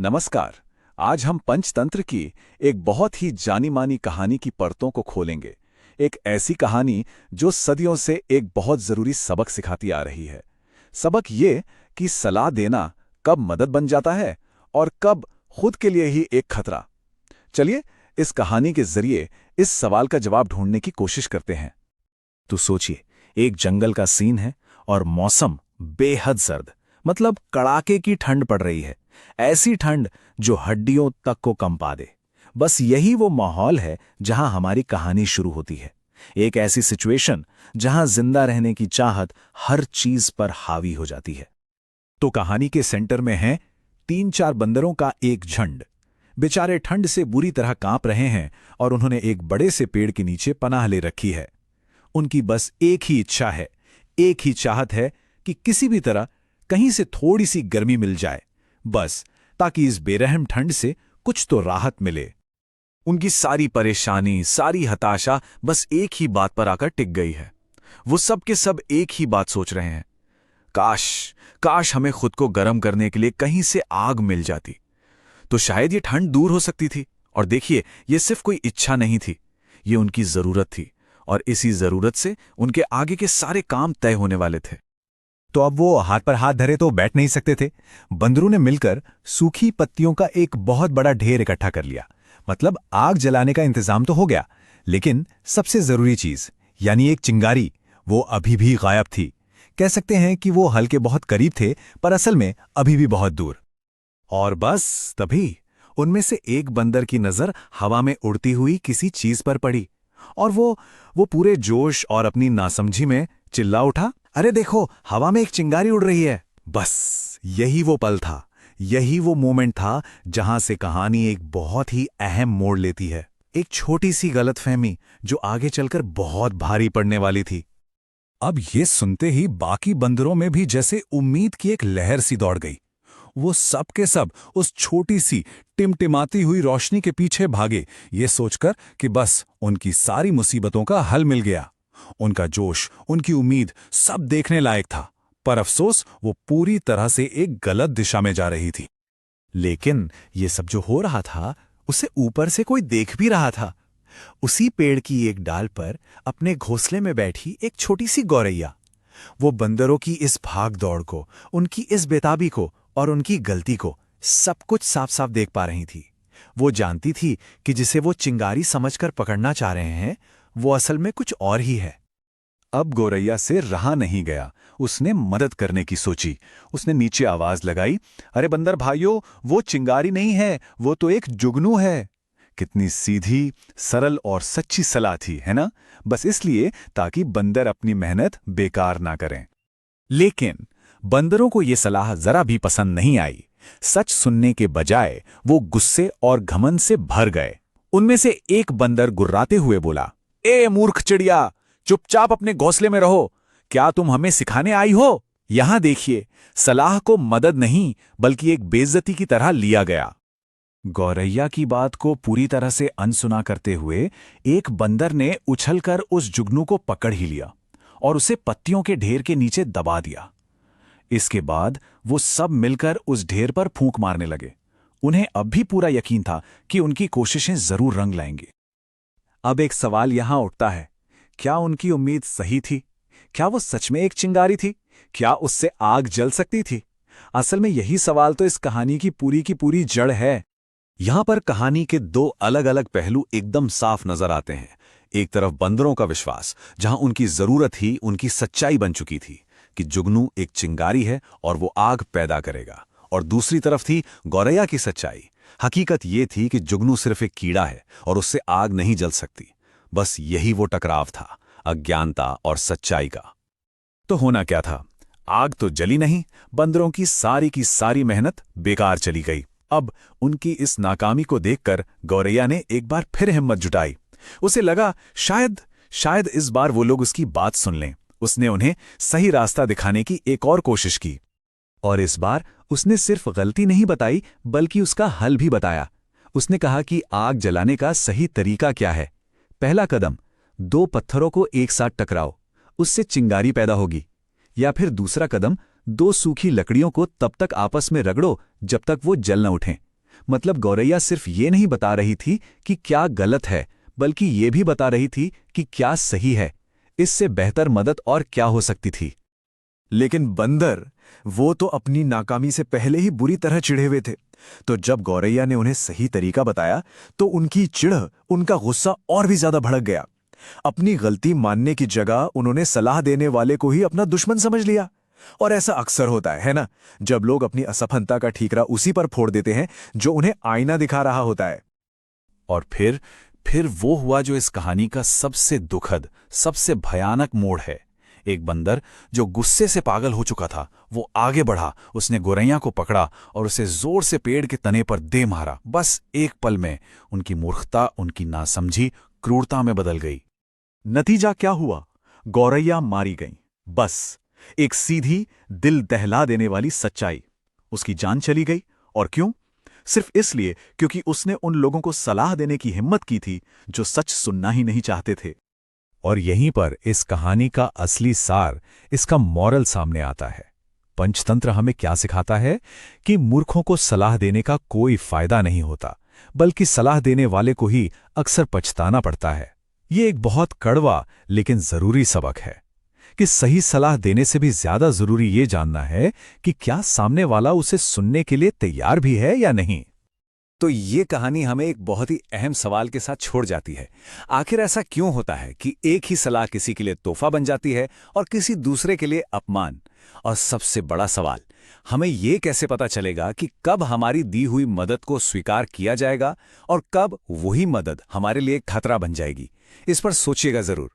नमस्कार। आज हम पंचतंत्र की एक बहुत ही जानी मानी कहानी की परतों को खोलेंगे। एक ऐसी कहानी जो सदियों से एक बहुत जरूरी सबक सिखाती आ रही है। सबक ये कि सलाह देना कब मदद बन जाता है और कब खुद के लिए ही एक खतरा। चलिए इस कहानी के जरिए इस सवाल का जवाब ढूंढने की कोशिश करते हैं। तो सोचिए, एक जंगल का सीन है और मौसम बेहद सर्द, मतलब कड़ाके की ठंड पड़ रही है। ऐसी ठंड जो हड्डियों तक को कंपा दे। बस यही वो माहौल है जहां हमारी कहानी शुरू होती है। एक ऐसी सिचुएशन जहां जिंदा रहने की चाहत हर चीज पर हावी हो जाती है। तो कहानी के सेंटर में है 3-4 बंदरों का एक झुंड। बेचारे ठंड से बुरी तरह कांप रहे हैं और उन्होंने एक बड़े से पेड़ के नीचे पनाह ले रखी है। उनकी बस एक ही इच्छा है, एक ही चाहत है कि किसी भी तरह कहीं से थोड़ी सी गर्मी मिल जाए, बस ताकि इस बेरहम ठंड से कुछ तो राहत मिले। उनकी सारी परेशानी, सारी हताशा बस एक ही बात पर आकर टिक गई है। वो सब के सब एक ही बात सोच रहे हैं, काश काश हमें खुद को गर्म करने के लिए कहीं से आग मिल जाती तो शायद ये ठंड दूर हो सकती थी। और देखिए, ये सिर्फ कोई इच्छा नहीं थी, ये उनकी जरूरत थी, और इसी जरूरत से उनके आगे के सारे काम तय होने वाले थे। तो अब वो हाथ पर हाथ धरे तो बैठ नहीं सकते थे। बंदरों ने मिलकर सूखी पत्तियों का एक बहुत बड़ा ढेर इकट्ठा कर लिया। मतलब आग जलाने का इंतजाम तो हो गया, लेकिन सबसे जरूरी चीज यानी एक चिंगारी, वो अभी भी गायब थी। कह सकते हैं कि वो हल के बहुत करीब थे, पर असल में अभी भी बहुत दूर। और बस तभी उनमें से एक बंदर की नजर हवा में उड़ती हुई किसी चीज पर पड़ी, और वो पूरे जोश और अपनी नासमझी में चिल्ला उठा, अरे देखो, हवा में एक चिंगारी उड़ रही है। बस यही वो पल था, यही वो मोमेंट था जहां से कहानी एक बहुत ही अहम मोड़ लेती है। एक छोटी सी गलतफहमी जो आगे चलकर बहुत भारी पड़ने वाली थी। अब ये सुनते ही बाकी बंदरों में भी जैसे उम्मीद की एक लहर सी दौड़ गई। वो सब के सब उस छोटी सी टिमटिमाती हुई रोशनी के पीछे भागे, ये सोचकर कि बस उनकी सारी मुसीबतों का हल मिल गया। उनका जोश, उनकी उम्मीद सब देखने लायक था, पर अफसोस वो पूरी तरह से एक गलत दिशा में जा रही थी। लेकिन ये सब जो हो रहा था, उसे ऊपर से कोई देख भी रहा था। उसी पेड़ की एक डाल पर अपने घोंसले में बैठी एक छोटी सी गौरैया, वो बंदरों की इस भाग दौड़ को, उनकी इस बेताबी को और उनकी गलती को सब कुछ साफ साफ देख पा रही थी। वो जानती थी कि जिसे वो चिंगारी समझकर पकड़ना चाह रहे हैं, वो असल में कुछ और ही है। अब गौरैया से रहा नहीं गया, उसने मदद करने की सोची। उसने नीचे आवाज लगाई, अरे बंदर भाइयों, वो चिंगारी नहीं है, वो तो एक जुगनू है। कितनी सीधी, सरल और सच्ची सलाह थी, है ना? बस इसलिए ताकि बंदर अपनी मेहनत बेकार ना करें। लेकिन बंदरों को यह सलाह जरा भी पसंद नहीं आई। सच सुनने के बजाय वो गुस्से और घमंड से भर गए। उनमें से एक बंदर गुर्राते हुए बोला, ए मूर्ख चिड़िया, चुपचाप अपने घोंसले में रहो। क्या तुम हमें सिखाने आई हो? यहां देखिए, सलाह को मदद नहीं बल्कि एक बेइज्जती की तरह लिया गया। गौरैया की बात को पूरी तरह से अनसुना करते हुए एक बंदर ने उछलकर उस जुगनू को पकड़ ही लिया और उसे पत्तियों के ढेर के नीचे दबा दिया। इसके बाद वो सब मिलकर उस ढेर पर फूंक मारने लगे। उन्हें अब भी पूरा यकीन था कि उनकी कोशिशें जरूर रंग लाएंगी। अब एक सवाल यहां उठता है, क्या उनकी उम्मीद सही थी? क्या वो सच में एक चिंगारी थी? क्या उससे आग जल सकती थी? असल में यही सवाल तो इस कहानी की पूरी जड़ है। यहां पर कहानी के दो अलग अलग पहलू एकदम साफ नजर आते हैं। एक तरफ बंदरों का विश्वास, जहां उनकी जरूरत ही उनकी सच्चाई बन चुकी थी कि जुगनू एक चिंगारी है और वो आग पैदा करेगा, और दूसरी तरफ थी गौरैया की सच्चाई। हकीकत ये थी कि जुगनू सिर्फ एक कीड़ा है और उससे आग नहीं जल सकती। बस यही वो टकराव था, अज्ञानता और सच्चाई का। तो होना क्या था? आग तो जली नहीं, बंदरों की सारी मेहनत बेकार चली गई। अब उनकी इस नाकामी को देखकर गौरैया ने एक बार फिर हिम्मत जुटाई। उसे लगा शायद इस बार वो लोग उसकी बात सुन लें। उसने उन्हें सही रास्ता दिखाने की एक और कोशिश की, और इस बार उसने सिर्फ गलती नहीं बताई बल्कि उसका हल भी बताया। उसने कहा कि आग जलाने का सही तरीका क्या है। पहला कदम, 2 पत्थरों को एक साथ टकराओ, उससे चिंगारी पैदा होगी। या फिर दूसरा कदम, 2 सूखी लकड़ियों को तब तक आपस में रगड़ो जब तक वो जल न उठें। मतलब गौरैया सिर्फ ये नहीं बता रही थी कि क्या गलत है, बल्कि ये भी बता रही थी कि क्या सही है। इससे बेहतर मदद और क्या हो सकती थी। लेकिन बंदर, वो तो अपनी नाकामी से पहले ही बुरी तरह चिढ़े हुए थे। तो जब गौरैया ने उन्हें सही तरीका बताया तो उनकी चिढ़, उनका गुस्सा और भी ज्यादा भड़क गया। अपनी गलती मानने की जगह उन्होंने सलाह देने वाले को ही अपना दुश्मन समझ लिया। और ऐसा अक्सर होता है ना, जब लोग अपनी असफलता का ठीकरा उसी पर फोड़ देते हैं जो उन्हें आईना दिखा रहा होता है। और फिर वो हुआ जो इस कहानी का सबसे दुखद, सबसे भयानक मोड़ है। एक बंदर जो गुस्से से पागल हो चुका था, वो आगे बढ़ा, उसने गौरैया को पकड़ा और उसे जोर से पेड़ के तने पर दे मारा। बस एक पल में उनकी मूर्खता, उनकी नासमझी क्रूरता में बदल गई। नतीजा क्या हुआ? गौरैया मारी गई। बस एक सीधी, दिल दहला देने वाली सच्चाई। उसकी जान चली गई। और क्यों? सिर्फ इसलिए क्योंकि उसने उन लोगों को सलाह देने की हिम्मत की थी जो सच सुनना ही नहीं चाहते थे। और यहीं पर इस कहानी का असली सार, इसका मॉरल सामने आता है। पंचतंत्र हमें क्या सिखाता है कि मूर्खों को सलाह देने का कोई फायदा नहीं होता, बल्कि सलाह देने वाले को ही अक्सर पछताना पड़ता है। ये एक बहुत कड़वा लेकिन जरूरी सबक है कि सही सलाह देने से भी ज्यादा जरूरी ये जानना है कि क्या सामने वाला उसे सुनने के लिए तैयार भी है या नहीं। तो ये कहानी हमें एक बहुत ही अहम सवाल के साथ छोड़ जाती है। आखिर ऐसा क्यों होता है कि एक ही सलाह किसी के लिए तोहफा बन जाती है और किसी दूसरे के लिए अपमान? और सबसे बड़ा सवाल, हमें ये कैसे पता चलेगा कि कब हमारी दी हुई मदद को स्वीकार किया जाएगा और कब वही मदद हमारे लिए खतरा बन जाएगी? इस पर सोचिएगा जरूर।